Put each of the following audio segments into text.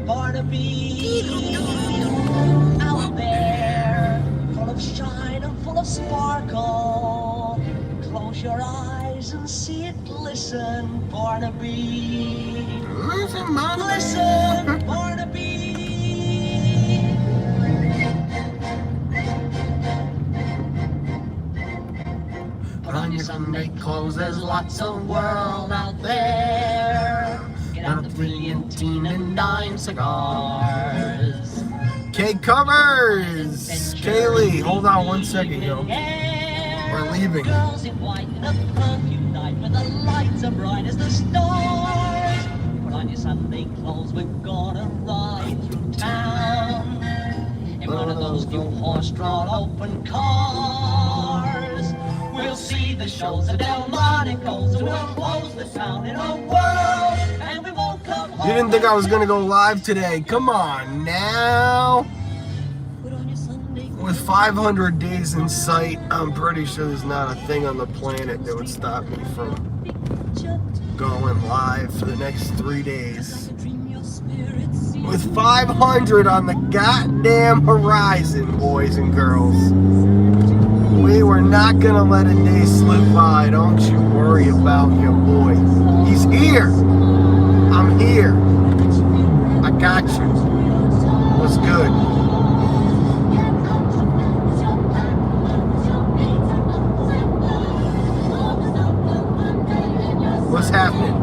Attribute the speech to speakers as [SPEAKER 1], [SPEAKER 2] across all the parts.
[SPEAKER 1] Barnaby, out there, full of shine and full of sparkle. Close your eyes and see it glisten, Barnaby.
[SPEAKER 2] Listen, Mom.
[SPEAKER 1] Listen, Barnaby. Put on your Sunday clothes, there's lots of world out there. Get out the brilliant teen and dime cigars.
[SPEAKER 2] Cake covers! Kaylee, hold on 1 second, yo. We're leaving.
[SPEAKER 1] Girls in white in a perfume night where the lights are bright as the stars. Put on your Sunday clothes, we're gonna ride through town in one of those new horse-drawn open cars. We'll see the shows at Delmonico's and we'll close the town in a whirl, and we won't come home.
[SPEAKER 2] You didn't think I was gonna go live today? Come on now. With 500 days in sight, I'm pretty sure there's not a thing on the planet that would stop me from going live for the next 3 days. With 500 on the goddamn horizon, boys and girls. We were not gonna let a day slip by. Don't you worry about your boy. He's here. I'm here. I got you. What's good? What's happening?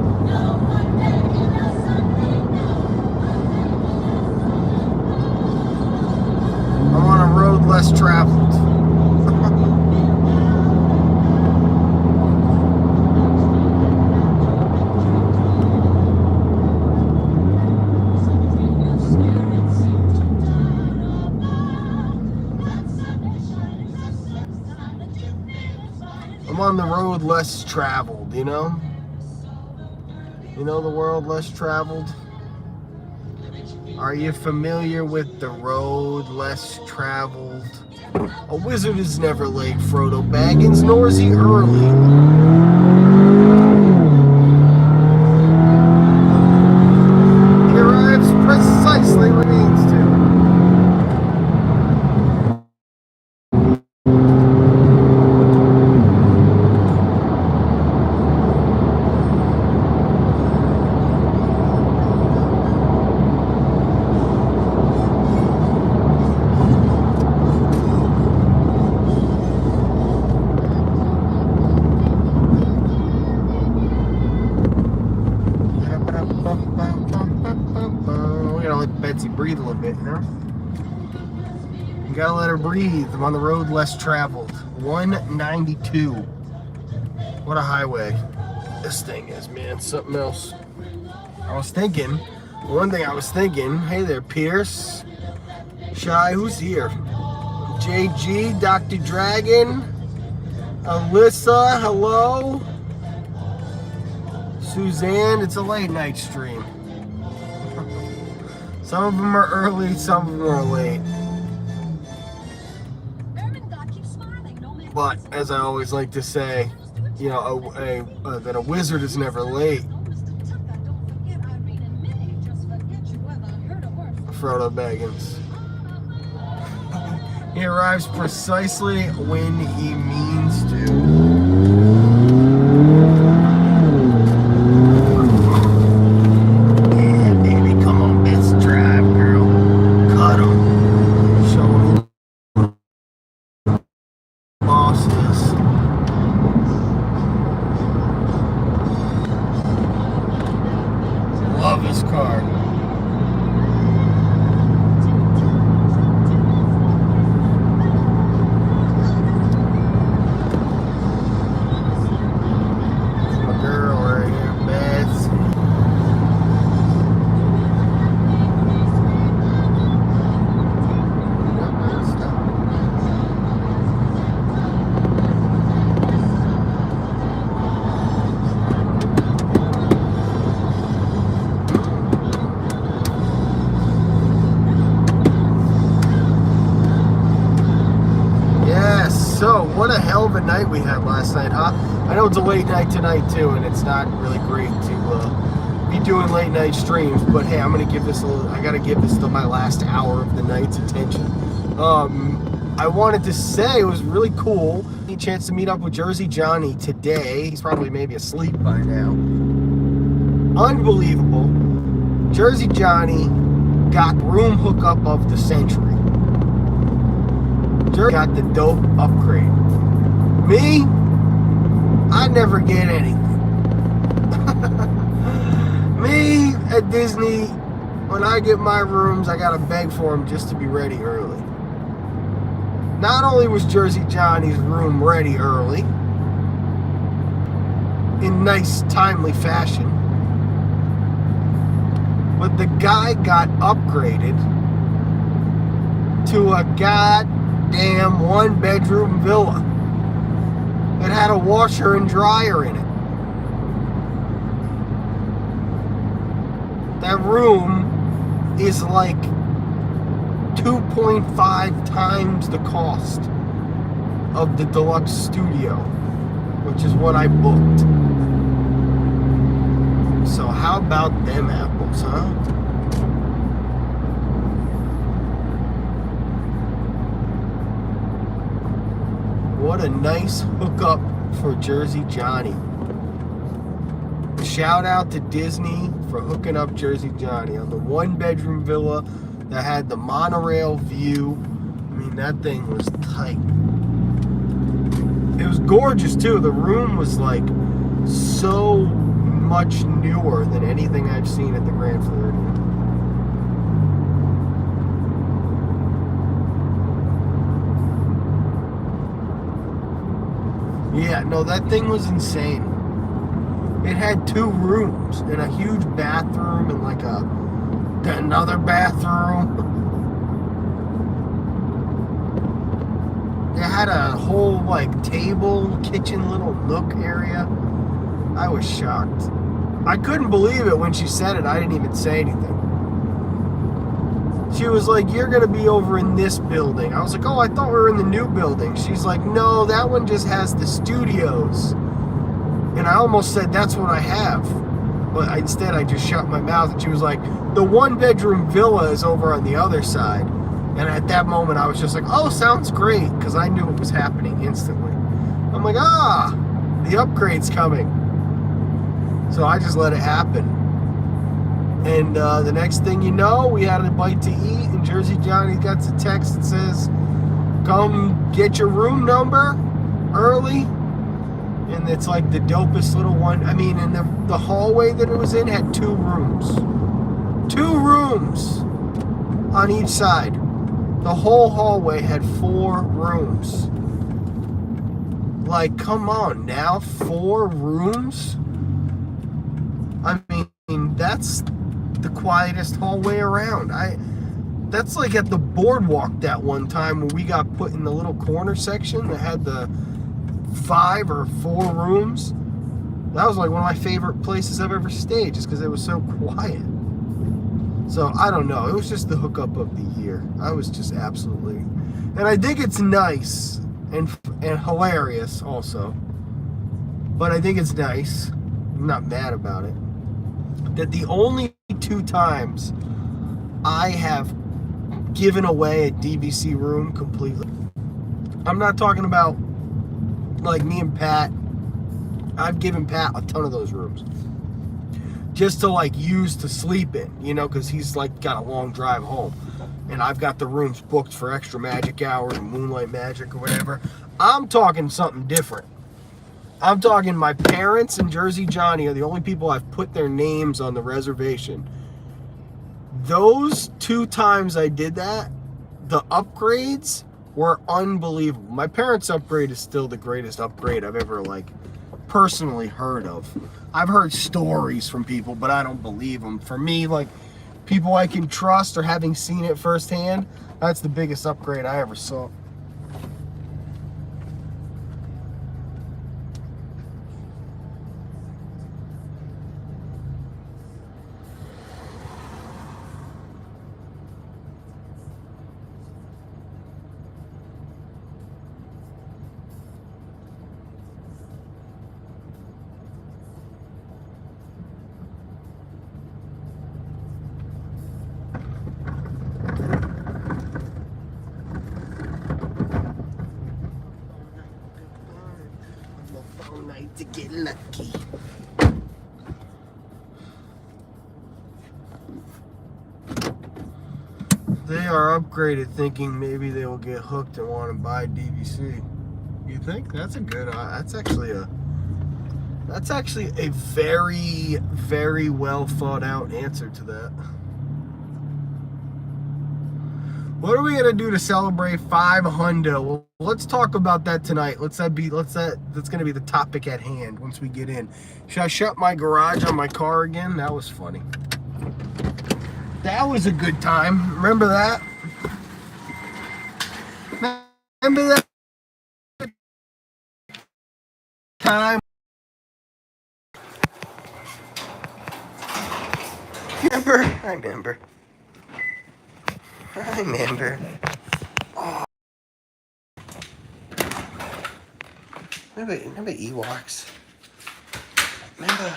[SPEAKER 2] I'm on a road less traveled. I'm on the road less traveled, you know? You know the world less traveled? Are you familiar with the road less traveled? A wizard is never late, Frodo Baggins, nor is he early. He arrives precisely when he needs to. Breathe a little bit, you know? You gotta let her breathe. I'm on the road less traveled. 192. What a highway this thing is, man. Something else. One thing I was thinking, hey there, Pierce. Shy, who's here? JG, Dr. Dragon, Alyssa, hello. Suzanne, it's a late night stream. Some of them are early, some of them are late. But, as I always like to say, you know, that a wizard is never late. Frodo Baggins. He arrives precisely when he means to. What a hell of a night we had last night, huh? I know it's a late night tonight too, and it's not really great to be doing late night streams, but hey, I'm gonna give this a little, I gotta give this to my last hour of the night's attention. I wanted to say it was really cool. A chance to meet up with Jersey Johnny today. He's probably maybe asleep by now. Unbelievable. Jersey Johnny got room hookup of the century. Jersey got the dope upgrade. Me, I never get anything. Me at Disney, when I get my rooms, I gotta beg for them just to be ready early. Not only was Jersey Johnny's room ready early, in nice, timely fashion, but the guy got upgraded to a goddamn one-bedroom villa that had a washer and dryer in it. That room is like 2.5 times the cost of the deluxe studio, which is what I booked. So how about them apples, huh? What a nice hookup for Jersey Johnny. Shout out to Disney for hooking up Jersey Johnny on the one-bedroom villa that had the monorail view. I mean, that thing was tight. It was gorgeous too. The room was like so much newer than anything I've seen at the Grand Floridian. Yeah, no, that thing was insane. It had 2 rooms and a huge bathroom and like another bathroom. It had a whole like table, kitchen, little nook area. I was shocked. I couldn't believe it when she said it. I didn't even say anything. She was like, "You're gonna be over in this building." I was like, "Oh, I thought we were in the new building." She's like, "No, that one just has the studios." And I almost said, "That's what I have." But instead, I just shut my mouth. And she was like, "The one-bedroom villa is over on the other side." And at that moment, I was just like, "Oh, sounds great." Because I knew it was happening instantly. I'm like, the upgrade's coming. So I just let it happen. And the next thing you know, we had a bite to eat. And Jersey Johnny got a text that says, "Come get your room number early." And it's like the dopest little one. I mean, and the hallway that it was in had 2 rooms. 2 rooms on each side. The whole hallway had 4 rooms. Like, come on now, 4 rooms? I mean, that's the quietest hallway around. That's like at the boardwalk that one time when we got put in the little corner section that had the 5 or 4 rooms. That was like one of my favorite places I've ever stayed, just because it was so quiet. So I don't know, it was just the hookup of the year. I was just absolutely, and I think it's nice and hilarious also, but I think it's nice, I'm not mad about it, that the only 2 times I have given away a DVC room completely, I'm not talking about like me and Pat, I've given Pat a ton of those rooms just to like use to sleep in, you know, because he's like got a long drive home, and I've got the rooms booked for extra magic hour and moonlight magic or whatever. I'm talking something different. I'm talking my parents and Jersey Johnny are the only people I've put their names on the reservation. Those 2 times I did that, the upgrades were unbelievable. My parents' upgrade is still the greatest upgrade I've ever like personally heard of. I've heard stories from people, but I don't believe them. For me, like people I can trust or having seen it firsthand, that's the biggest upgrade I ever saw. to get lucky. They are upgraded, thinking maybe they will get hooked and want to buy DVC. You think that's a good? That's actually a very, very well thought out answer to that. What are we gonna do to celebrate 500? Well, let's talk about that tonight. That's gonna be the topic at hand once we get in. Should I shut my garage on my car again? That was funny. That was a good time. Remember that? Remember that time? Remember? I remember. Oh. Remember Ewoks? Remember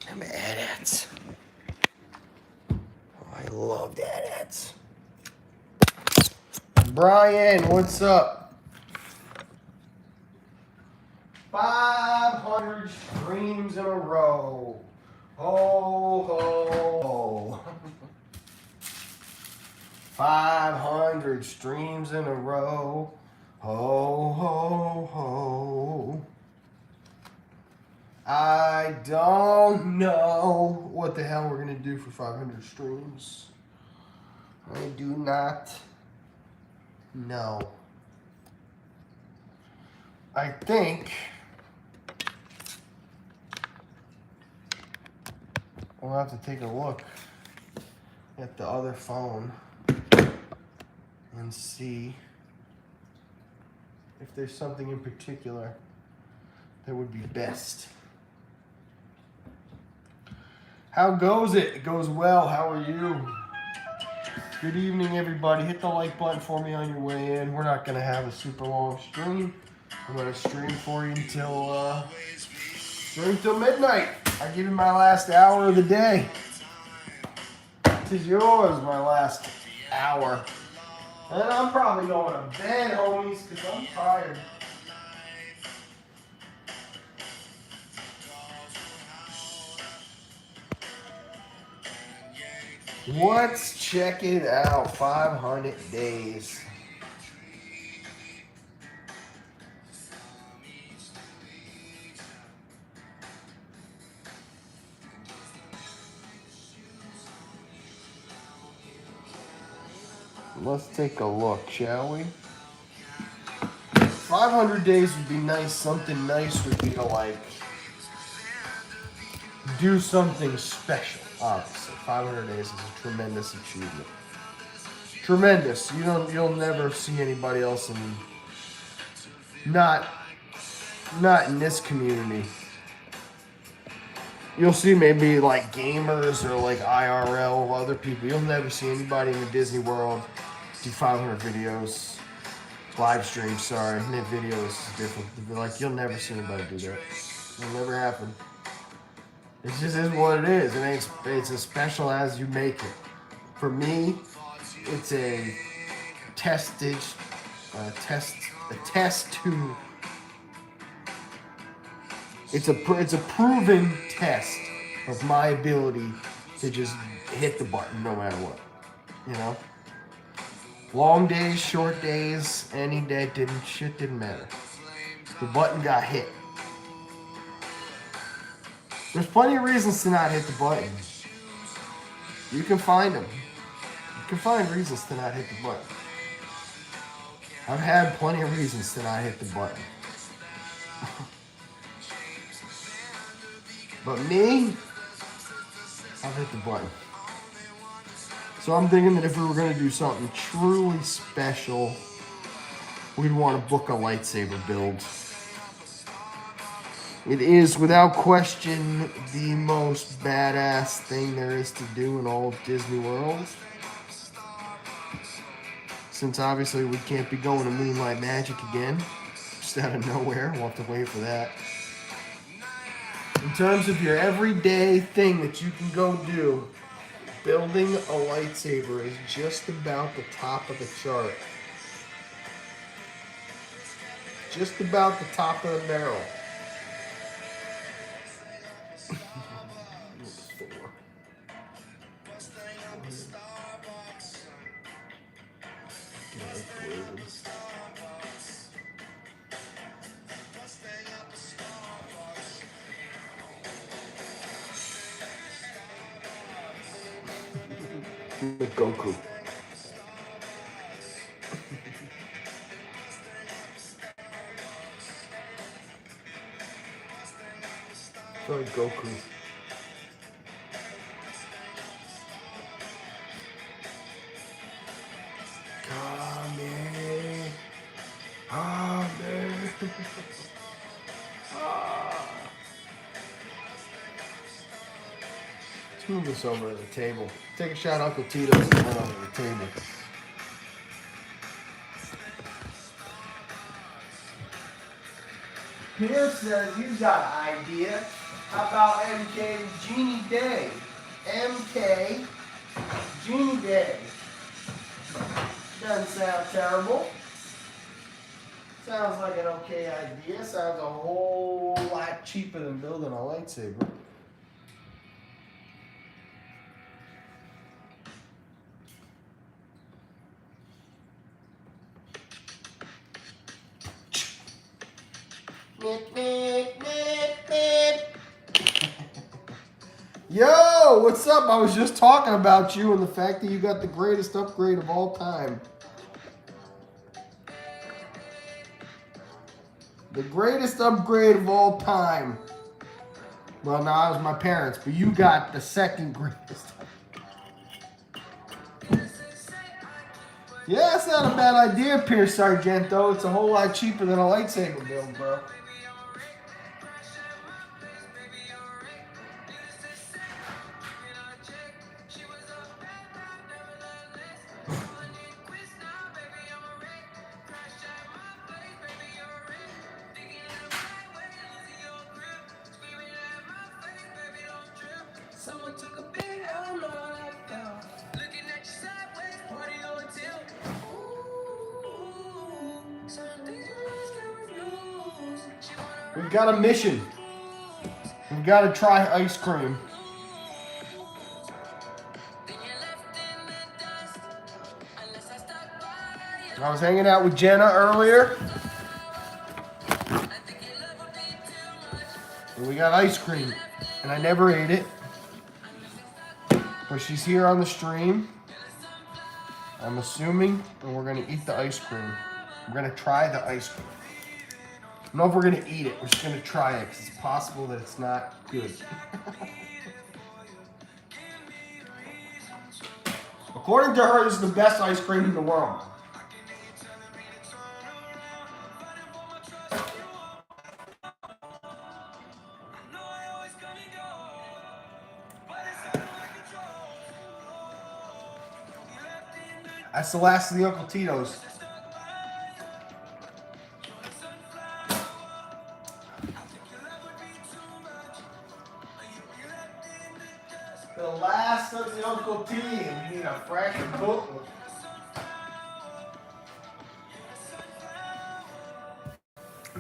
[SPEAKER 2] AT-ATs? Oh, I loved AT-ATs. Brian, what's up? 500 streams in a row. Ho, ho, ho. 500 streams in a row. Ho, ho, ho. I don't know what the hell we're going to do for 500 streams. I do not know. I think we'll have to take a look at the other phone and see if there's something in particular that would be best. How goes it? It goes well. How are you? Good evening, everybody. Hit the like button for me on your way in. We're not going to have a super long stream. I'm going to stream for you until midnight. I give you my last hour of the day. This is yours, my last hour. And I'm probably going to bed, homies, because I'm tired. Let's check it out. 500 days. Let's take a look, shall we? 500 days would be nice. Something nice would be to, like, do something special, obviously. 500 days is a tremendous achievement. Tremendous. You'll never see anybody else not in this community. You'll see maybe like gamers or like IRL, other people. You'll never see anybody in the Disney world do 500 videos. Live stream, sorry. Videos is different. Like, you'll never see anybody do that. It'll never happen. It just is what it is. It's as special as you make it. For me, it's a test to. It's a proven test of my ability to just hit the button no matter what. You know? Long days, short days, any day, didn't matter. The button got hit. There's plenty of reasons to not hit the button. You can find them. You can find reasons to not hit the button. I've had plenty of reasons to not hit the button. But me, I've hit the button. So I'm thinking that if we were going to do something truly special, we'd want to book a lightsaber build. It is, without question, the most badass thing there is to do in all of Disney World. Since obviously we can't be going to Moonlight Magic again, just out of nowhere, we'll have to wait for that. In terms of your everyday thing that you can go do, building a lightsaber is just about the top of the chart. Just about the top of the barrel. Goku. Sorry, Goku. Kame. Let's move this over to the table. Take a shot, Uncle Tito's, and run over the table. Pierre says you got an idea. How about MK Genie Day? MK Genie Day. Doesn't sound terrible. Sounds like an okay idea. Sounds a whole lot cheaper than building a lightsaber. Yo, what's up? I was just talking about you and the fact that you got the greatest upgrade of all time. The greatest upgrade of all time. Well, no, it was my parents, but you got the second greatest. Yeah, that's not a bad idea, Pierce Sargento. It's a whole lot cheaper than a lightsaber build, bro. We've got a mission. We've got to try ice cream. I was hanging out with Jenna earlier. And we got ice cream. And I never ate it. But she's here on the stream. I'm assuming. And we're going to eat the ice cream. We're going to try the ice cream. I don't know if we're going to eat it. We're just going to try it because it's possible that it's not good. According to her, this is the best ice cream in the world. That's the last of the Uncle Tito's. The last of the Uncle T. We need a fresh cook.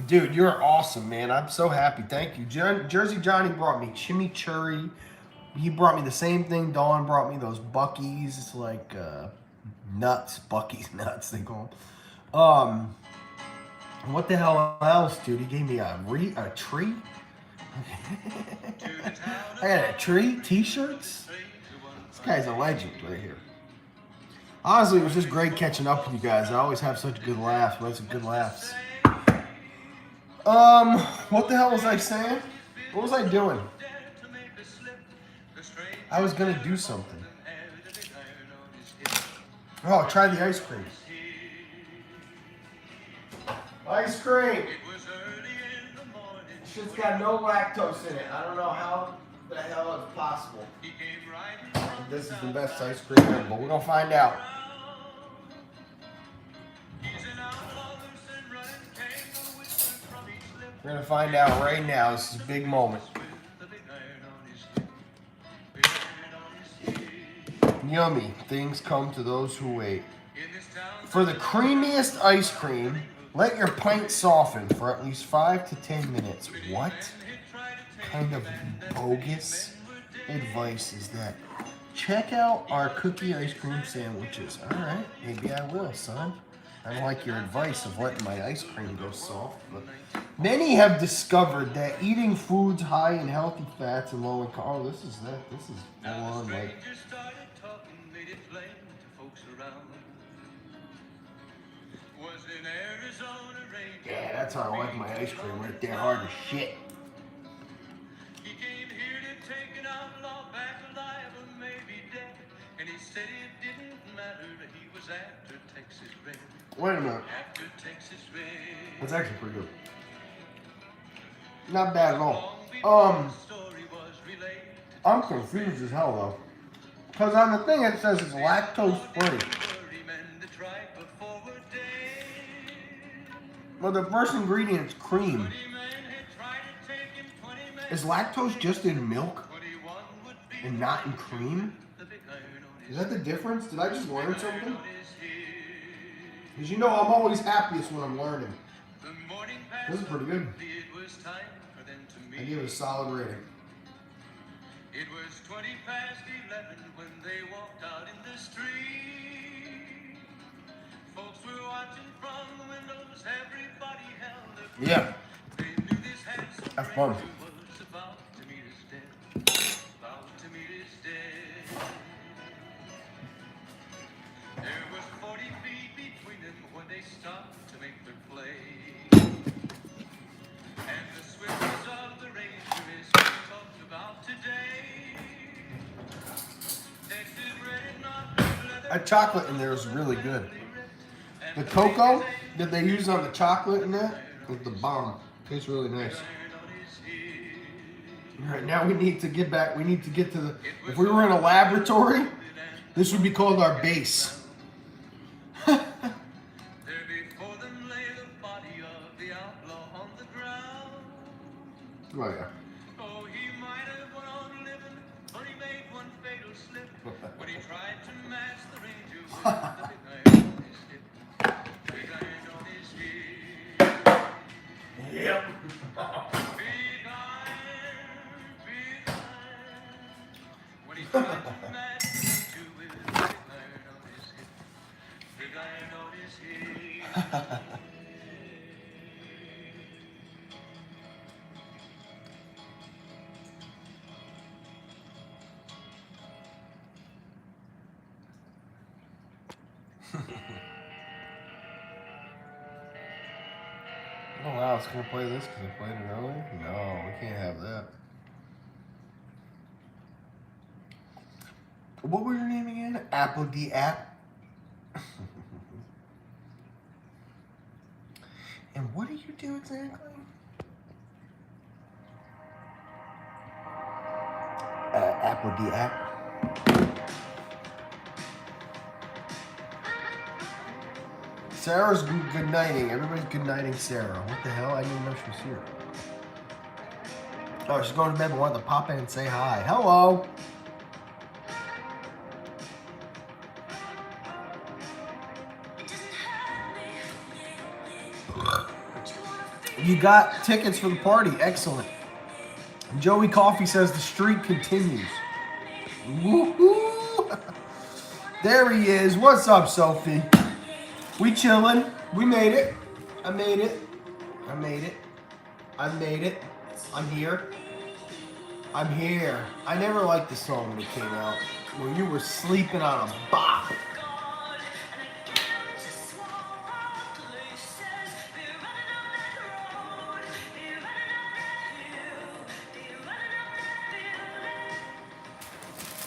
[SPEAKER 2] Dude, you're awesome, man. I'm so happy. Thank you. Jersey Johnny brought me chimichurri. He brought me the same thing. Dawn brought me those Buc-ee's. It's like nuts. Buc-ee's nuts, they call them. What the hell else, dude? He gave me a tree. I got a tree, t-shirts. This guy's a legend right here. Honestly, it was just great catching up with you guys. I always have such good laughs. We had some good laughs. What the hell was I saying? What was I doing? I was gonna do something. Oh, try the ice cream. Ice cream. Shit's got no lactose in it. I don't know how the hell it's possible. This is the best ice cream ever, but we're gonna find out. We're gonna find out right now. This is a big moment. Yummy. Things come to those who wait. For the creamiest ice cream, let your pint soften for at least 5 to 10 minutes. What? kind of bogus advice is that check out our cookie ice cream sandwiches. All right, maybe I will, son. I don't like your advice of letting my ice cream go soft, but many have discovered that eating foods high in healthy fats and low in carbs. Oh, this is full on like. Yeah, that's how I like my ice cream right there, hard as shit.
[SPEAKER 1] He came here to take an outlaw back alive or maybe dead, and he said it didn't matter. He was after Texas Red.
[SPEAKER 2] Wait a minute.
[SPEAKER 1] After Texas Red.
[SPEAKER 2] That's actually pretty good. Not bad at all. I'm confused as hell though. Because on the thing it says it's lactose free. Well, the first ingredient is cream. Is lactose just in milk and not in cream? Is that the difference? Did I just learn something? Because you know I'm always happiest when I'm learning. This is pretty good. I give it a solid rating.
[SPEAKER 1] It was 20 past 11 when they walked out in the street. Folks were watching from the windows, everybody held their breath.
[SPEAKER 2] Yeah.
[SPEAKER 1] They knew this handsome
[SPEAKER 2] Have fun.
[SPEAKER 1] was about to meet his death. About to meet his death. There was 40 feet between them when they stopped to make their play. And the swiftness of the Ranger is what we talked about today. Texas Red, not leather.
[SPEAKER 2] That chocolate in there is really good. The cocoa that they use on the chocolate in that is the bomb. Tastes really nice. All right, now we need to get back. We need to get to the. If we were in a laboratory, this would be called our base.
[SPEAKER 1] There before them lay the body of the outlaw on the ground.
[SPEAKER 2] Oh yeah.
[SPEAKER 1] Oh, he might have went on living, but he made one fatal slip when he tried to match the Ranger with the big iron on his hip. Big iron on his hip.
[SPEAKER 2] Yep.
[SPEAKER 1] Big iron, big iron. When he tried to match the Ranger with the big iron on his hip. Big iron on his hip.
[SPEAKER 2] Oh wow, it's gonna play this because I played it earlier? No, we can't have that. What was your name again? Apple D App? And what do you do exactly? Apple D App. Sarah's good nighting. Everybody's good nighting Sarah. What the hell? I didn't even know she was here. Oh, she's going to bed but wanted to pop in and say hi. Hello. You got tickets for the party. Excellent. Joey Coffee says the streak continues. Woohoo! There he is. What's up, Sophie? We chillin'. We made it. I made it. I made it. I made it. I'm here. I'm here. I never liked the song when it came out. When you were sleeping on a bop.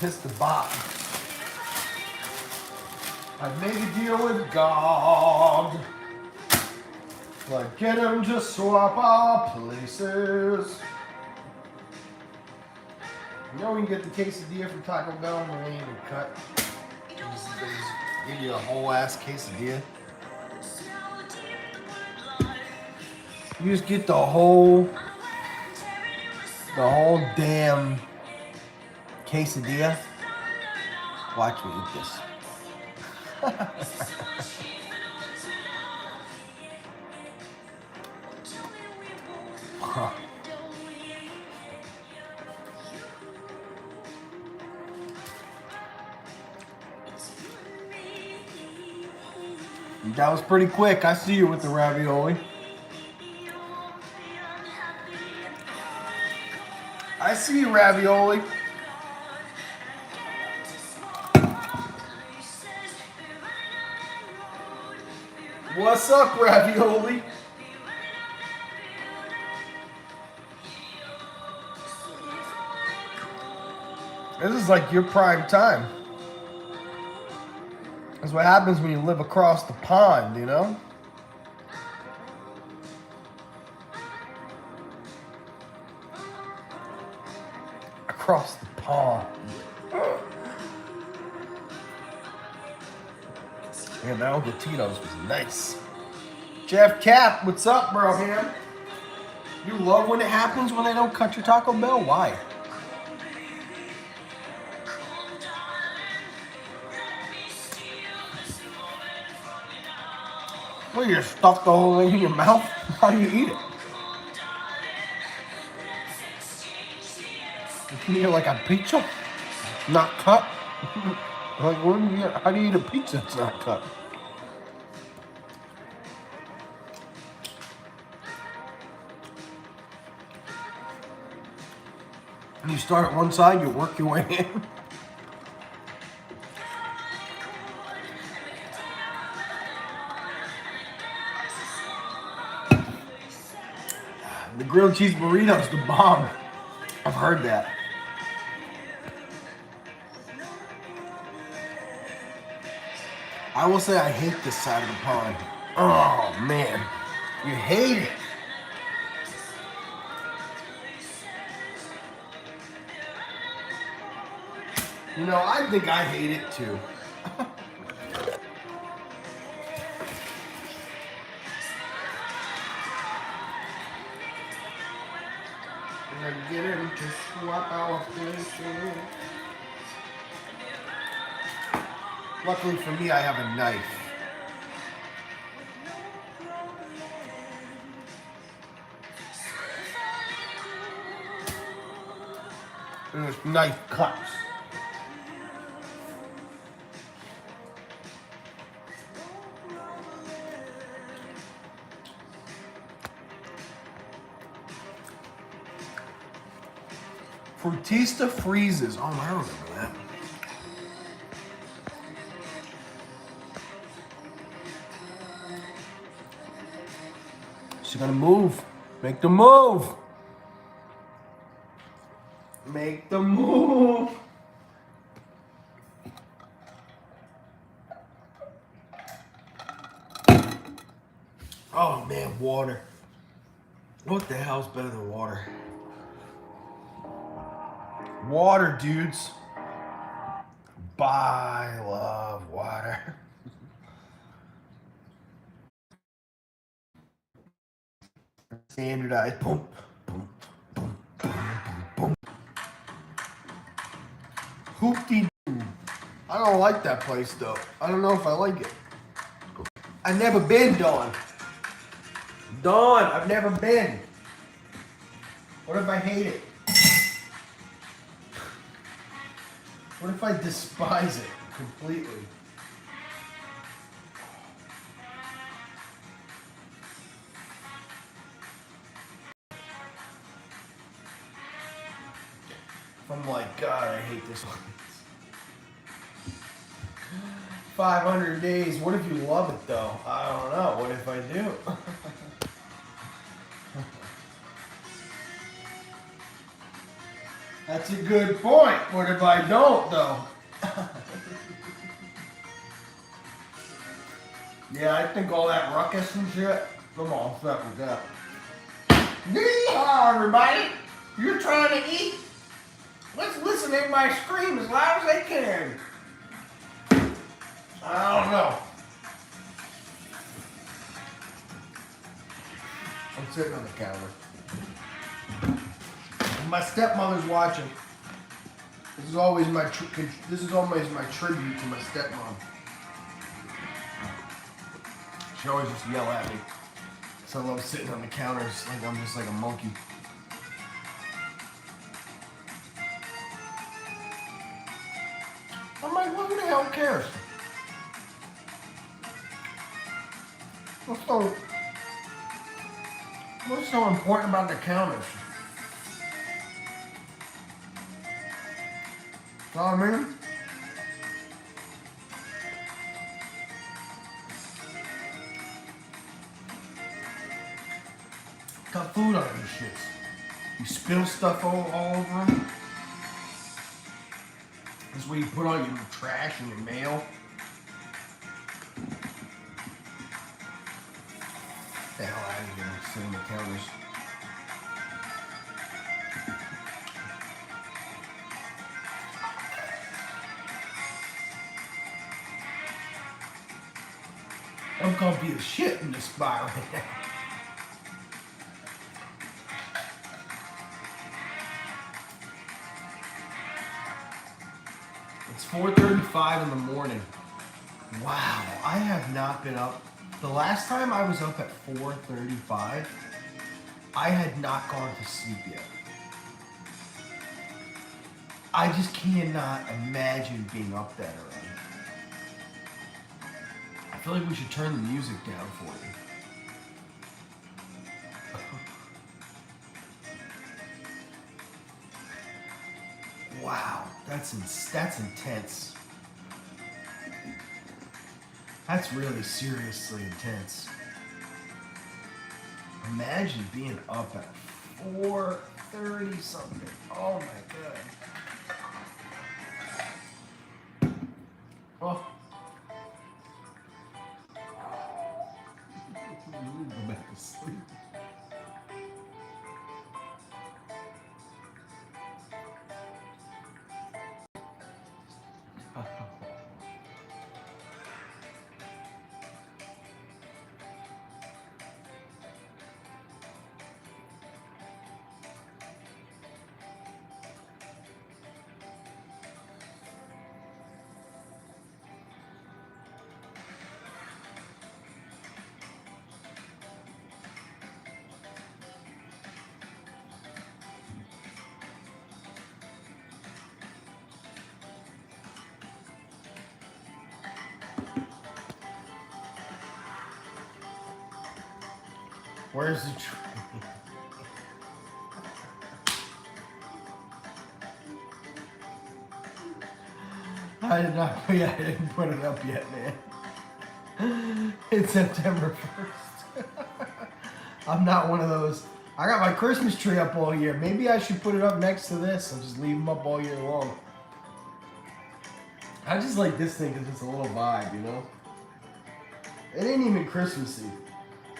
[SPEAKER 2] Piss the bop. I made a deal with God. Like get him to swap our places. You know we can get the quesadilla from Taco Bell and they ain't even cut. Just give you a whole ass quesadilla. You just get the whole damn quesadilla. Watch me eat this. That was pretty quick. I see you with the ravioli. I see you, ravioli. What's up, ravioli? This is like your prime time. That's what happens when you live across the pond, you know? Across the pond. Man, that Uncle Tito's was nice. Jeff Cap, what's up, bro, man? You love when it happens when they don't cut your Taco Bell? Why? Well, you just stuff the whole thing in your mouth? How do you eat it? You eat like a pizza? Not cut? Like, how do you eat a pizza that's not cut? And you start at one side, you work your way in. The grilled cheese burrito's the bomb. I've heard that. I will say I hate this side of the pond. Oh, man. You hate it. You know, I think I hate it too. Get him to swap our faces. Luckily for me, I have a knife. And this knife cuts. Frutista freezes. Oh, I remember that. She's gonna move. Make the move. Make the move. Oh man, water. What the hell's better than water? Water, dudes. I love water. Standardized. Boom, boom, boom, boom, boom. Hoopty. I don't like that place though. I don't know if I like it. I've never been, Dawn. Dawn, I've never been. What if I hate it? What if I despise it completely? If I'm like, God, I hate this one. 500 days. What if you love it though? I don't know. What if I do? That's a good point. What if I don't though? Yeah, I think all that ruckus and shit, I'm all set with that. Yeehaw, everybody! You're trying to eat? Let's listen to everybody scream as loud as they can. I don't know. I'm sitting on the counter. My stepmother's watching. This is always my tribute to my stepmom. She always just yell at me. So I love sitting on the counters like I'm just like a monkey. I'm like, well, who the hell cares? What's so important about the counters? Know what I mean? Got food on these shits. You spill stuff all over them. This is where you put all your trash and your mail. Get the hell out of here and sit on the counters. I'm comfy as shit in this spot right now. It's 4:35 in the morning. Wow, I have not been up. The last time I was up at 4:35, I had not gone to sleep yet. I just cannot imagine being up that early. I feel like we should turn the music down for you. Wow, that's intense. That's really seriously intense. Imagine being up at 4:30 something. Oh my god. Oh. Go back to sleep. Where's the tree? I didn't put it up yet, man. It's September 1st. I'm not one of those. I got my Christmas tree up all year. Maybe I should put it up next to this and just leave them up all year long. I just like this thing because it's a little vibe, you know? It ain't even Christmassy.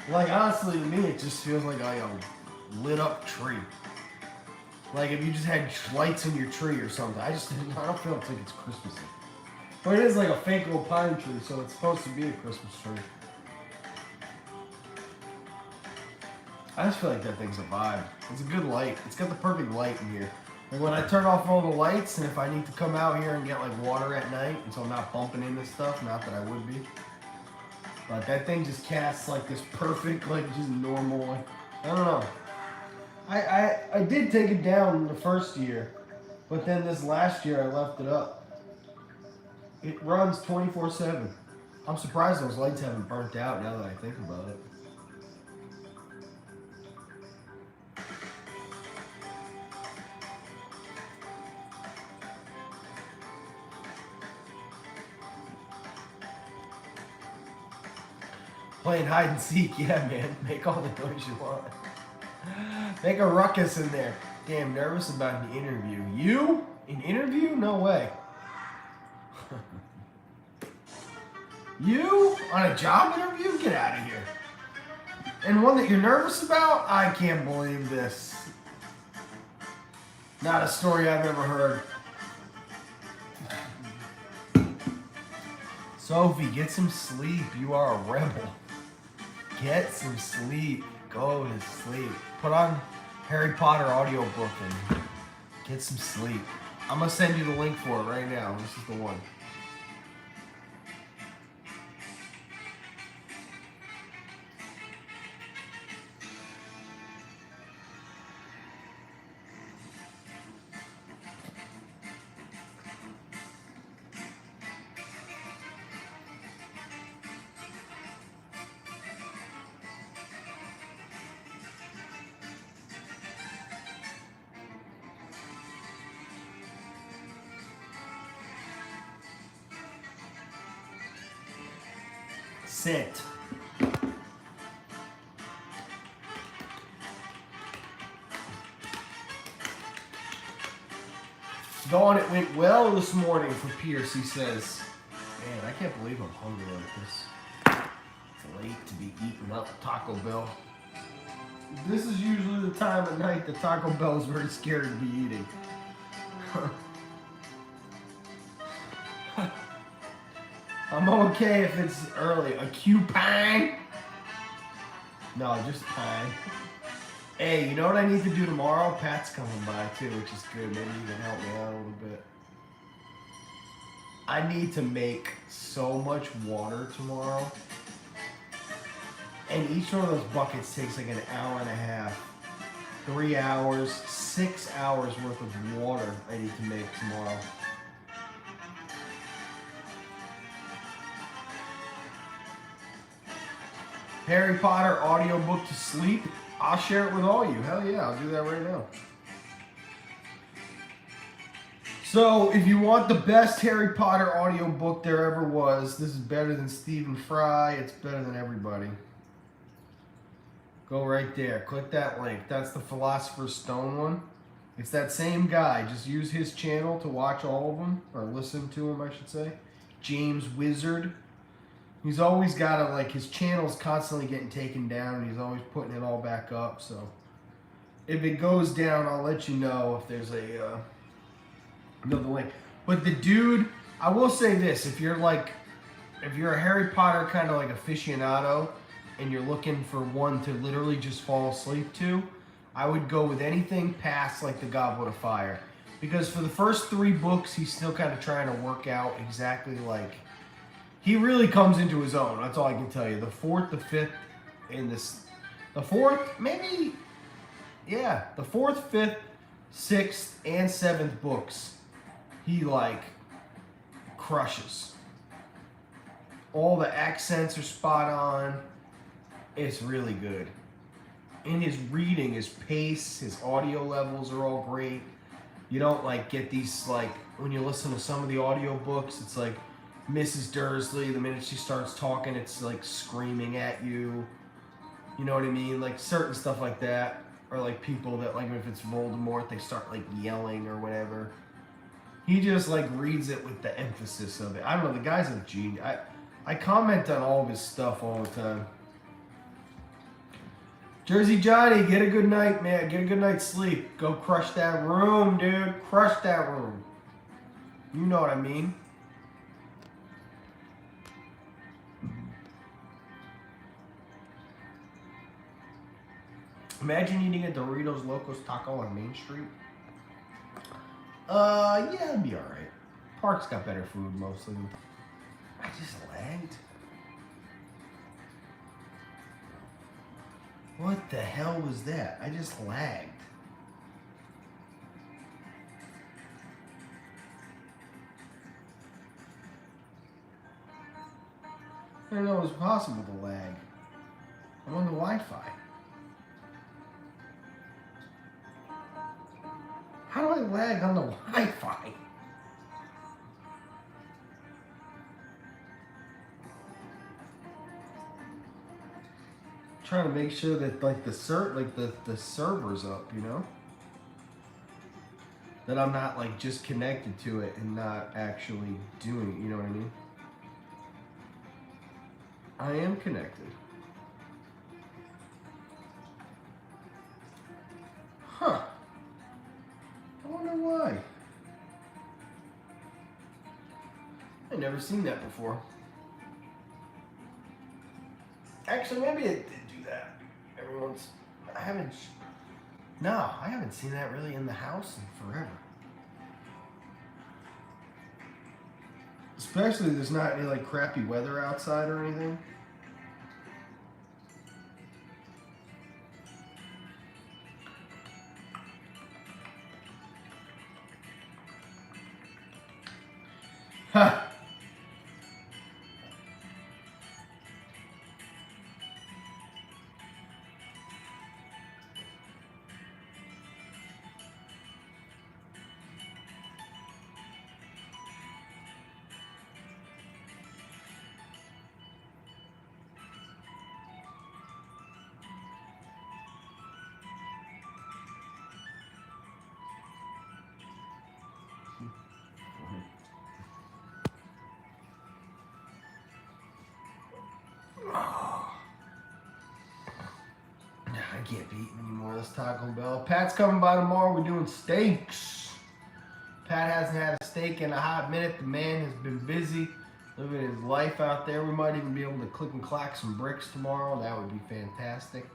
[SPEAKER 2] Like, honestly, to me, it just feels like a lit up tree. Like if you just had lights in your tree or something. I don't feel like it's Christmassy. But it is like a fake little pine tree, so it's supposed to be a Christmas tree. I just feel like that thing's a vibe. It's a good light. It's got the perfect light in here. Like when I turn off all the lights, and if I need to come out here and get like water at night, and so I'm not bumping into stuff, not that I would be. But that thing just casts like this perfect, like just normal, like, I don't know. I did take it down the first year, but then this last year I left it up. It runs 24/7. I'm surprised those lights haven't burnt out now that I think about it. Playing hide and seek, yeah, man. Make all the noise you want. Make a ruckus in there. Damn, nervous about an interview. You? An interview? No way. You? On a job interview? Get out of here. And one that you're nervous about? I can't believe this. Not a story I've ever heard. Sophie, get some sleep. You are a rebel. Get some sleep. Go to sleep. Put on Harry Potter audiobook and get some sleep. I'm going to send you the link for it right now. This is the one. Sit. Dawn, it went well this morning for Pierce, he says. Man, I can't believe I'm hungry like this. It's late to be eating up Taco Bell. This is usually the time of night that Taco Bell is very scared to be eating. I'm okay if it's early. A Q-pine? No, just pine. Hey, you know what I need to do tomorrow? Pat's coming by too, which is good. Maybe you can help me out a little bit. I need to make so much water tomorrow. And each one of those buckets takes like an hour and a half. 3 hours, 6 hours worth of water I need to make tomorrow. Harry Potter audiobook to sleep. I'll share it with all you. Hell yeah, I'll do that right now. So, if you want the best Harry Potter audiobook there ever was, this is better than Stephen Fry. It's better than everybody. Go right there. Click that link. That's the Philosopher's Stone one. It's that same guy. Just use his channel to watch all of them, or listen to them, I should say. James Wizard. He's always got to, like, his channel's constantly getting taken down, and he's always putting it all back up, so if it goes down, I'll let you know if there's a another link. But the dude, I will say this, if you're a Harry Potter kind of like aficionado, and you're looking for one to literally just fall asleep to, I would go with anything past like the Goblet of Fire. Because for the first 3 books, he's still kind of trying to work out exactly like, he really comes into his own. That's all I can tell you. The 4th, the 5th, and the 4th, maybe, yeah, the 4th, 5th, 6th, and 7th books, he like crushes. All the accents are spot on. It's really good. And his reading, his pace, his audio levels are all great. You don't like get these, like, when you listen to some of the audio books, it's like Mrs. Dursley, the minute she starts talking, it's like screaming at you. You know what I mean? Like certain stuff like that. Or like people that, like, if it's Voldemort, they start like yelling or whatever. He just like reads it with the emphasis of it. I don't know, the guy's a genius. I comment on all of his stuff all the time. Jersey Johnny, get a good night, man. Get a good night's sleep. Go crush that room, dude. Crush that room. You know what I mean. Imagine eating a Doritos Locos Taco on Main Street. Yeah, it'd be alright. Park's got better food mostly. I just lagged. What the hell was that? I just lagged. I didn't know it was possible to lag. I'm on the Wi-Fi. How do I lag on the Wi-Fi? Trying to make sure that like the server's up, you know? That I'm not like just connected to it and not actually doing it, you know what I mean? I am connected. Huh. I wonder why. I've never seen that before. Actually, maybe it did do that. I haven't seen that really in the house in forever. Especially there's not any like crappy weather outside or anything. Ha! I can't be eating anymore of this Taco Bell. Pat's coming by tomorrow. We're doing steaks. Pat hasn't had a steak in a hot minute. The man has been busy living his life out there. We might even be able to click and clack some bricks tomorrow. That would be fantastic.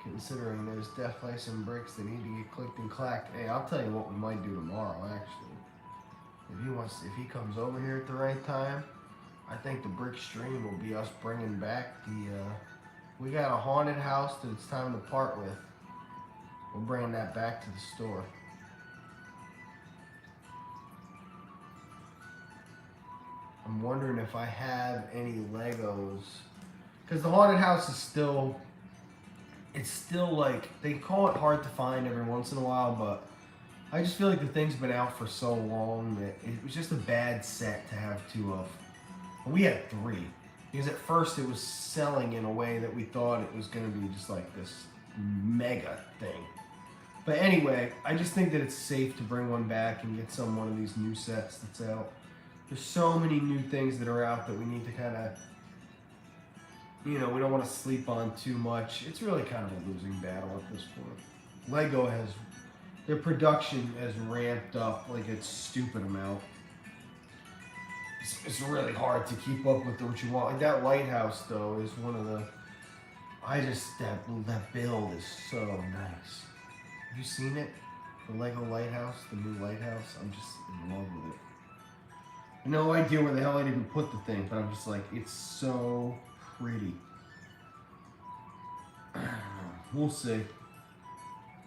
[SPEAKER 2] Considering there's definitely some bricks that need to get clicked and clacked. Hey, I'll tell you what we might do tomorrow, actually. If he comes over here at the right time, I think the brick stream will be us bringing back the, we got a haunted house that it's time to part with. We're bringing that back to the store. I'm wondering if I have any Legos. Because the haunted house is still, it's still like, they call it hard to find every once in a while, but I just feel like the thing's been out for so long that it was just a bad set to have two of. We had three. Because at first it was selling in a way that we thought it was going to be just like this mega thing. But anyway, I just think that it's safe to bring one back and get one of these new sets that's out. There's so many new things that are out that we need to kind of, you know, we don't want to sleep on too much. It's really kind of a losing battle at this point. Lego has, their production has ramped up like a stupid amount. It's really hard to keep up with what you want. Like that lighthouse though is one of the, that build is so nice. Have you seen it? The Lego lighthouse, the new lighthouse? I'm just in love with it. No idea where the hell I'd even put the thing, but I'm just like, it's so pretty. We'll see.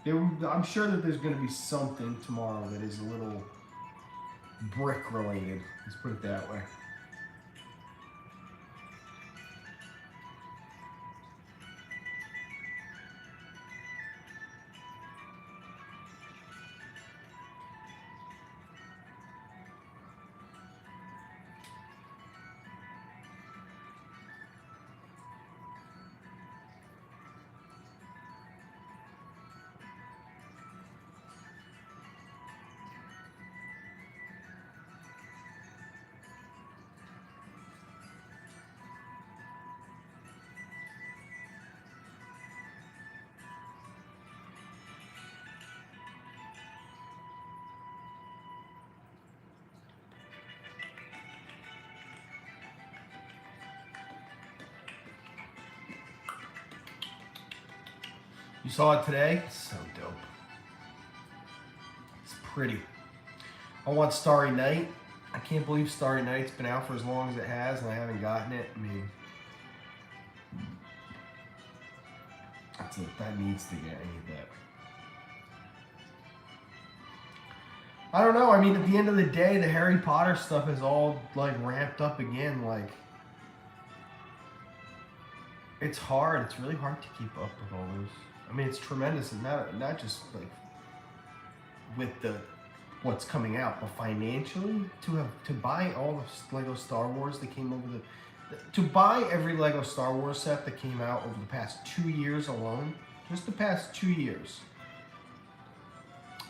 [SPEAKER 2] I'm sure that there's going to be something tomorrow that is a little brick related. Let's put it that way. You saw it today? It's so dope. It's pretty. I want Starry Night. I can't believe Starry Night's been out for as long as it has and I haven't gotten it. I mean, that needs to get any of that. I don't know. I mean, at the end of the day, the Harry Potter stuff is all like ramped up again. Like, it's hard. It's really hard to keep up with all those. I mean, it's tremendous, and not just like with what's coming out, but financially to buy all the Lego Star Wars that came over to buy every Lego Star Wars set that came out over the past 2 years alone, just the past 2 years.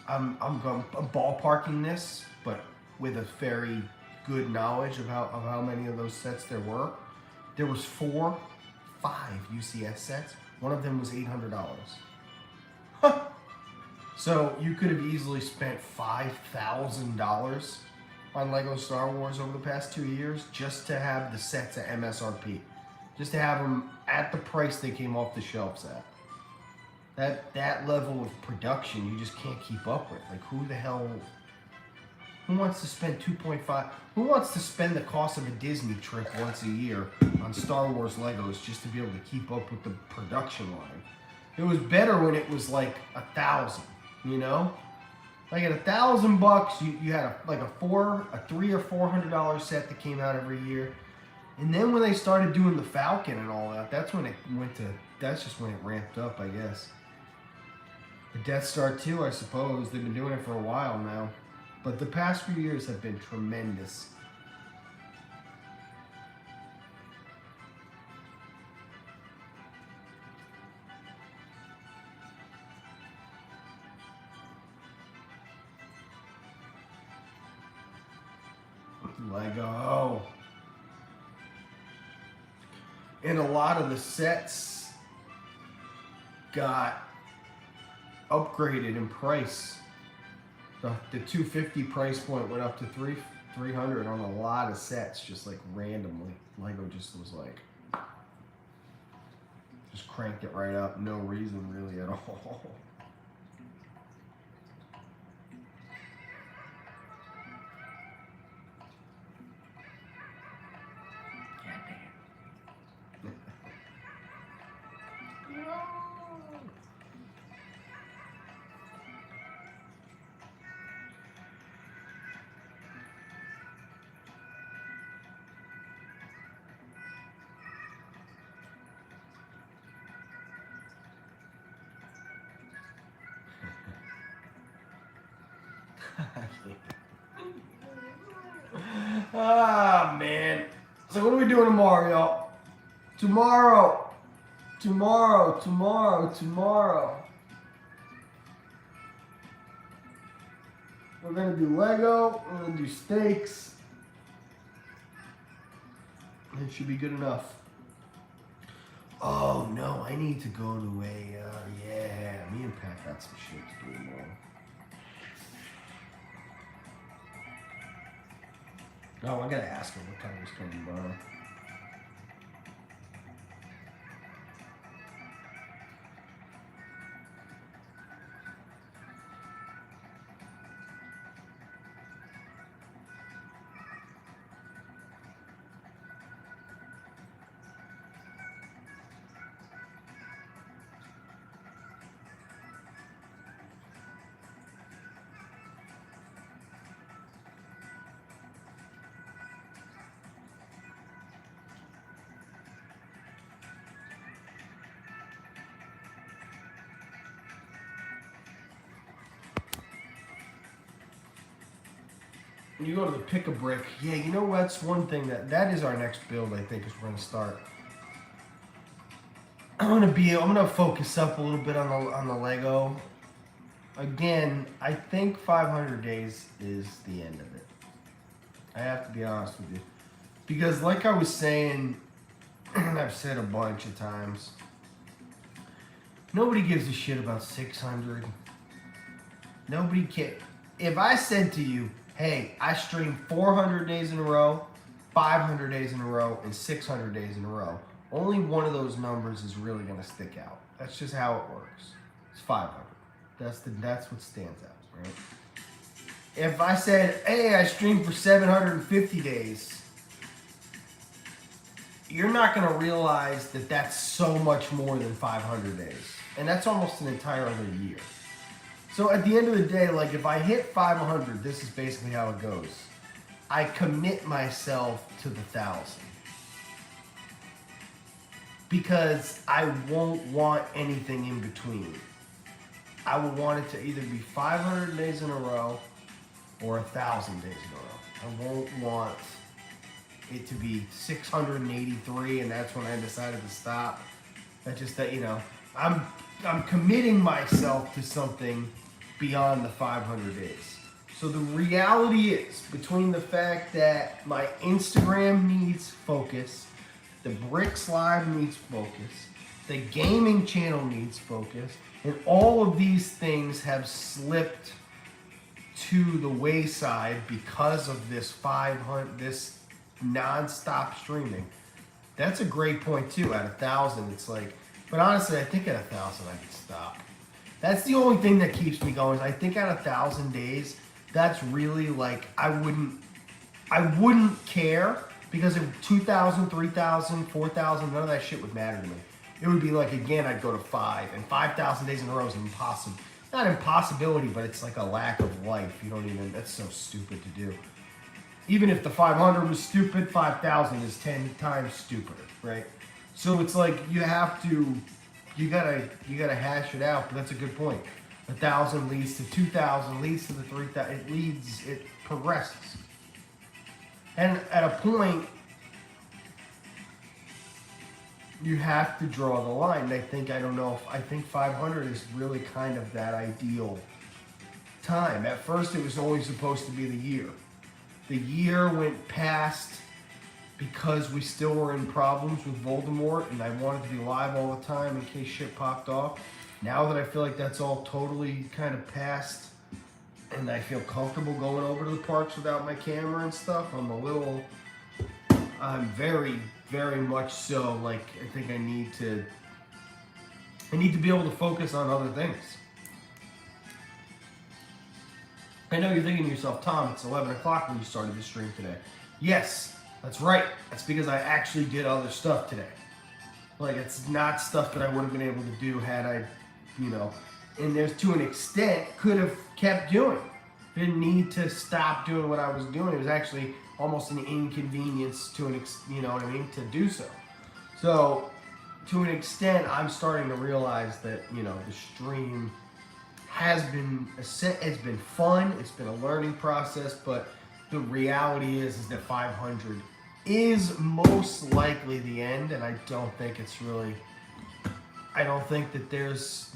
[SPEAKER 2] I'm ballparking this, but with a very good knowledge of how many of those sets there were. There was 5 UCS sets. One of them was $800. Huh. So you could have easily spent $5,000 on Lego Star Wars over the past 2 years just to have the sets at MSRP. Just to have them at the price they came off the shelves at. That level of production you just can't keep up with. Like, who the hell, who wants to spend 2.5, who wants to spend the cost of a Disney trip once a year on Star Wars Legos just to be able to keep up with the production line? It was better when it was like 1,000, you know? Like at $1,000, you had a $300 or $400 set that came out every year. And then when they started doing the Falcon and all that, that's just when it ramped up, I guess. The Death Star 2, I suppose, they've been doing it for a while now. But the past few years have been tremendous. Lego. And a lot of the sets got upgraded in price. The 250 price point went up to 300 on a lot of sets, just like randomly. Lego just was like, just cranked it right up, no reason really at all. Ah, man. So what are we doing tomorrow, y'all? Tomorrow. We're gonna do Lego, we're gonna do steaks. It should be good enough. Oh no, I need to go to yeah, me and Pat got some shit to do tomorrow. No, I gotta ask him what time he's coming tomorrow. You go to the pick-a-brick. Yeah, you know what's one thing that is our next build, I think, is we're gonna start. I'm gonna focus up a little bit on the Lego. Again, I think 500 days is the end of it. I have to be honest with you. Because like I was saying, and I've said a bunch of times, nobody gives a shit about 600. Nobody cares. If I said to you, hey, I stream 400 days in a row, 500 days in a row, and 600 days in a row, only one of those numbers is really going to stick out. That's just how it works. It's 500. That's what stands out, right? If I said, hey, I stream for 750 days, you're not going to realize that that's so much more than 500 days. And that's almost an entire other year. So at the end of the day, like if I hit 500, this is basically how it goes. I commit myself to the 1,000. Because I won't want anything in between. I will want it to either be 500 days in a row or 1,000 days in a row. I won't want it to be 683 and that's when I decided to stop. That's just that, you know, I'm committing myself to something beyond the 500 days. So the reality is, between the fact that my Instagram needs focus, the Bricks Live needs focus, the gaming channel needs focus, and all of these things have slipped to the wayside because of this non-stop streaming. That's a great point too. At 1,000, it's like, but honestly, I think at 1,000 I could stop. That's the only thing that keeps me going. I think at 1,000 days, that's really like, I wouldn't care, because if 2,000, 3,000, 4,000, none of that shit would matter to me. It would be like, again, I'd go to 5, and 5,000 days in a row is impossible. Not impossibility, but it's like a lack of life. You don't even, that's so stupid to do. Even if the 500 was stupid, 5,000 is 10 times stupider, right? So it's like, you gotta hash it out, but that's a good point. 1,000 leads to 2,000, leads to the 3,000, it progresses. And at a point, you have to draw the line. I think 500 is really kind of that ideal time. At first, it was only supposed to be the year. The year went past because we still were in problems with Voldemort and I wanted to be live all the time in case shit popped off. Now that I feel like that's all totally kind of past and I feel comfortable going over to the parks without my camera and stuff, I'm very, very much so, like, I think I need to be able to focus on other things. I know you're thinking to yourself, Tom, it's 11 o'clock when you started the stream today. Yes, that's right. That's because I actually did other stuff today. Like, it's not stuff that I would have been able to do had I, and there's, to an extent, could have kept doing. Didn't need to stop doing what I was doing. It was actually almost an inconvenience to to do so. So, to an extent, I'm starting to realize that, the stream has been fun. It's been a learning process, but the reality is that 500 is most likely the end, and I don't think that there's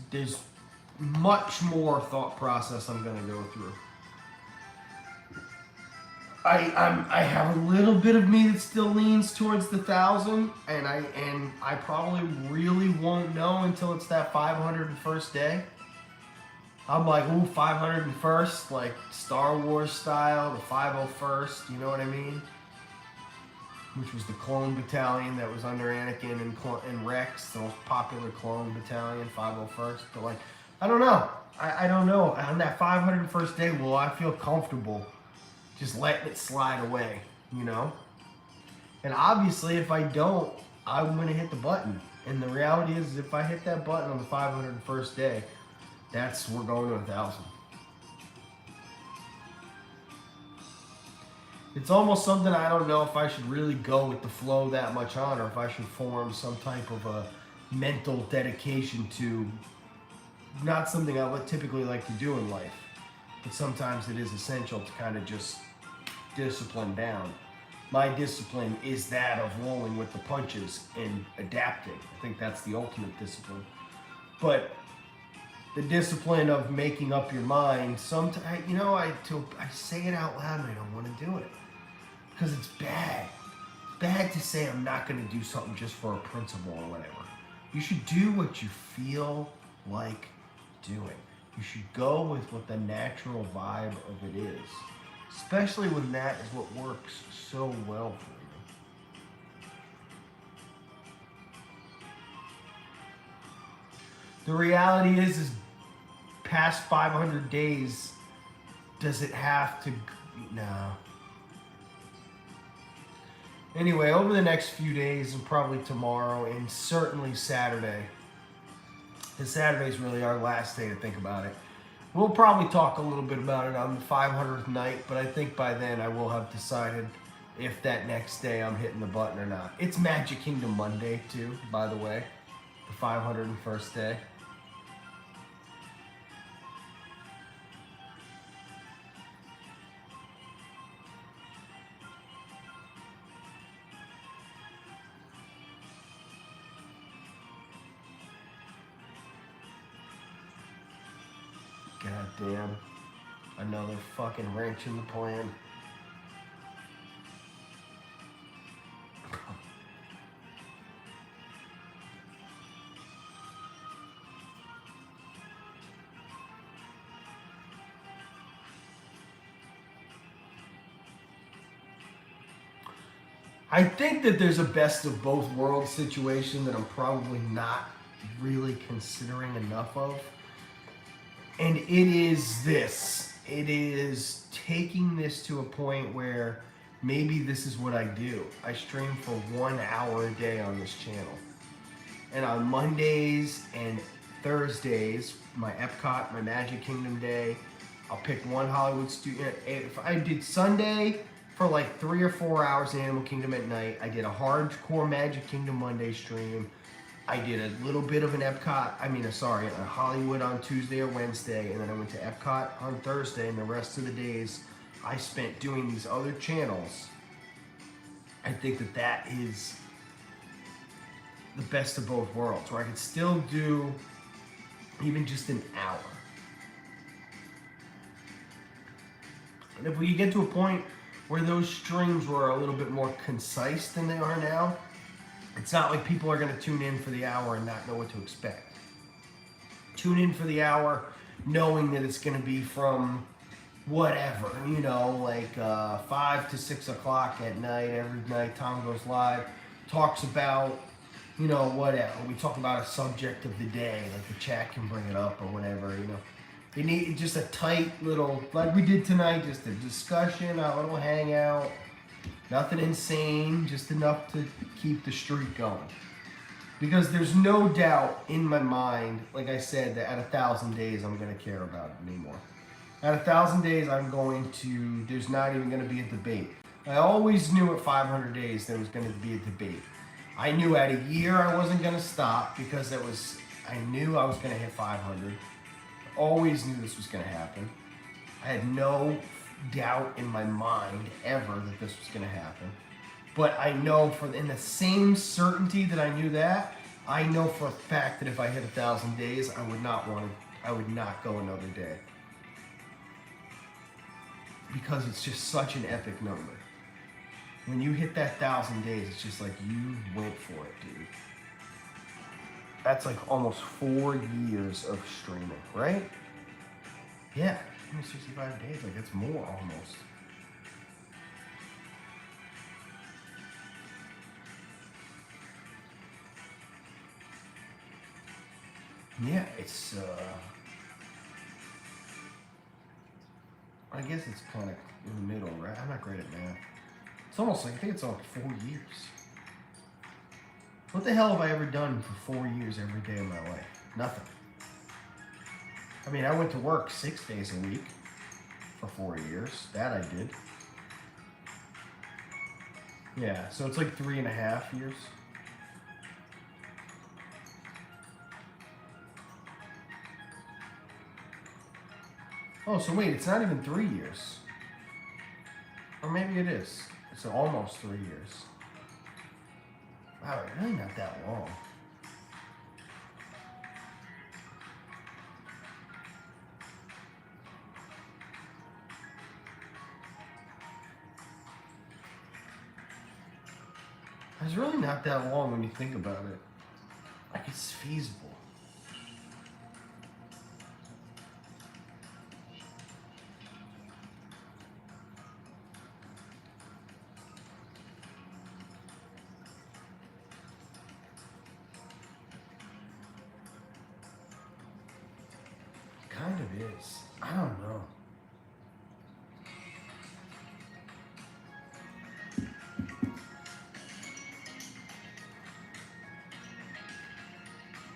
[SPEAKER 2] much more thought process I'm going to go through. I have a little bit of me that still leans towards the 1,000, and I probably really won't know until it's that 501st day. I'm like, ooh, 501st, like Star Wars style, the 501st, you know what I mean? Which was the clone battalion that was under Anakin and Rex, the most popular clone battalion, 501st. But like, I don't know. I don't know. On that 501st day, will I feel comfortable just letting it slide away, And obviously, if I don't, I'm going to hit the button. And the reality is, if I hit that button on the 501st day, we're going to 1,000. It's almost something I don't know if I should really go with the flow that much on, or if I should form some type of a mental dedication to not something I would typically like to do in life. But sometimes it is essential to kind of just discipline down. My discipline is that of rolling with the punches and adapting. I think that's the ultimate discipline. But the discipline of making up your mind, sometimes, I say it out loud and I don't want to do it. Because it's bad. It's bad to say I'm not going to do something just for a principle or whatever. You should do what you feel like doing. You should go with what the natural vibe of it is. Especially when that is what works so well for you. The reality is past 500 days, does it have to? No. Anyway, over the next few days and probably tomorrow and certainly Saturday, and Saturday's really our last day to think about it. We'll probably talk a little bit about it on the 500th night, but I think by then I will have decided if that next day I'm hitting the button or not. It's Magic Kingdom Monday too, by the way, the 501st day. God damn. Another fucking wrench in the plan. I think that there's a best of both worlds situation that I'm probably not really considering enough of. And it is this. It is taking this to a point where maybe this is what I do. I stream for 1 hour a day on this channel. And on Mondays and Thursdays, my Epcot, my Magic Kingdom day, I'll pick one Hollywood studio. If I did Sunday for like 3 or 4 hours in Animal Kingdom at night, I did a hardcore Magic Kingdom Monday stream. I did a little bit of an Epcot, a Hollywood on Tuesday or Wednesday, and then I went to Epcot on Thursday, and the rest of the days I spent doing these other channels. I think that that is the best of both worlds, where I could still do even just an hour. And if we get to a point where those streams were a little bit more concise than they are now. It's not like people are going to tune in for the hour and not know what to expect. Tune in for the hour knowing that it's going to be from whatever, you know, like 5 to 6 o'clock at night. Every night Tom goes live, talks about, you know, whatever. We talk about a subject of the day, like the chat can bring it up or whatever, you know. You need just a tight little, like we did tonight, just a discussion, a little hangout. Nothing insane, just enough to keep the streak going. Because there's no doubt in my mind, like I said, that at 1,000 days I'm going to care about it anymore. At 1,000 days there's not even going to be a debate. I always knew at 500 days there was going to be a debate. I knew at a year I wasn't going to stop because I knew I was going to hit 500. Always knew this was going to happen. I had no doubt in my mind ever that this was going to happen. But I know in the same certainty that I knew that, I know for a fact that if I hit 1,000 days, I would not go another day. Because it's just such an epic number. When you hit that 1,000 days, it's just like you went for it, dude. That's like almost 4 years of streaming, right? Yeah, 65 days, like it's more almost. Yeah, it's, I guess it's kind of in the middle, right? I'm not great at math. It's almost like, I think it's like 4 years. What the hell have I ever done for 4 years every day of my life? Nothing. I mean, I went to work 6 days a week for 4 years. That I did. Yeah, so it's like 3.5 years. Oh, so wait, it's not even 3 years. Or maybe it is. It's almost 3 years. Wow, it's really not that long. It's really not that long when you think about it. Like, it's feasible. Kind of is. I don't know.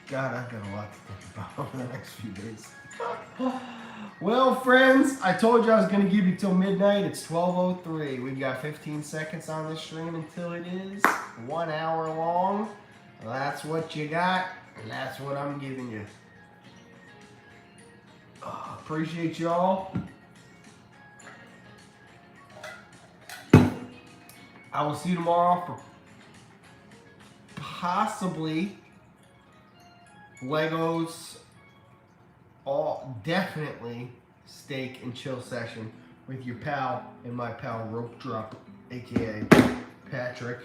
[SPEAKER 2] God, I've got a lot to think about over the next few days. Well, friends, I told you I was going to give you till midnight. It's 12:03. We've got 15 seconds on this stream until it is 1 hour long. That's what you got, and that's what I'm giving you. Appreciate y'all. I will see you tomorrow for possibly Legos, definitely steak and chill session with your pal and my pal Rope Drop, aka Patrick.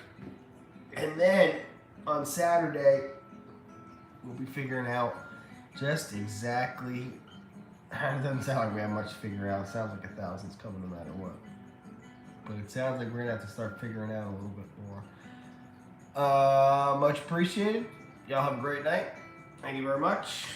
[SPEAKER 2] And then on Saturday, we'll be figuring out just exactly. It doesn't sound like we have much to figure out. It sounds like 1,000's coming no matter what. But it sounds like we're going to have to start figuring out a little bit more. Much appreciated. Y'all have a great night. Thank you very much.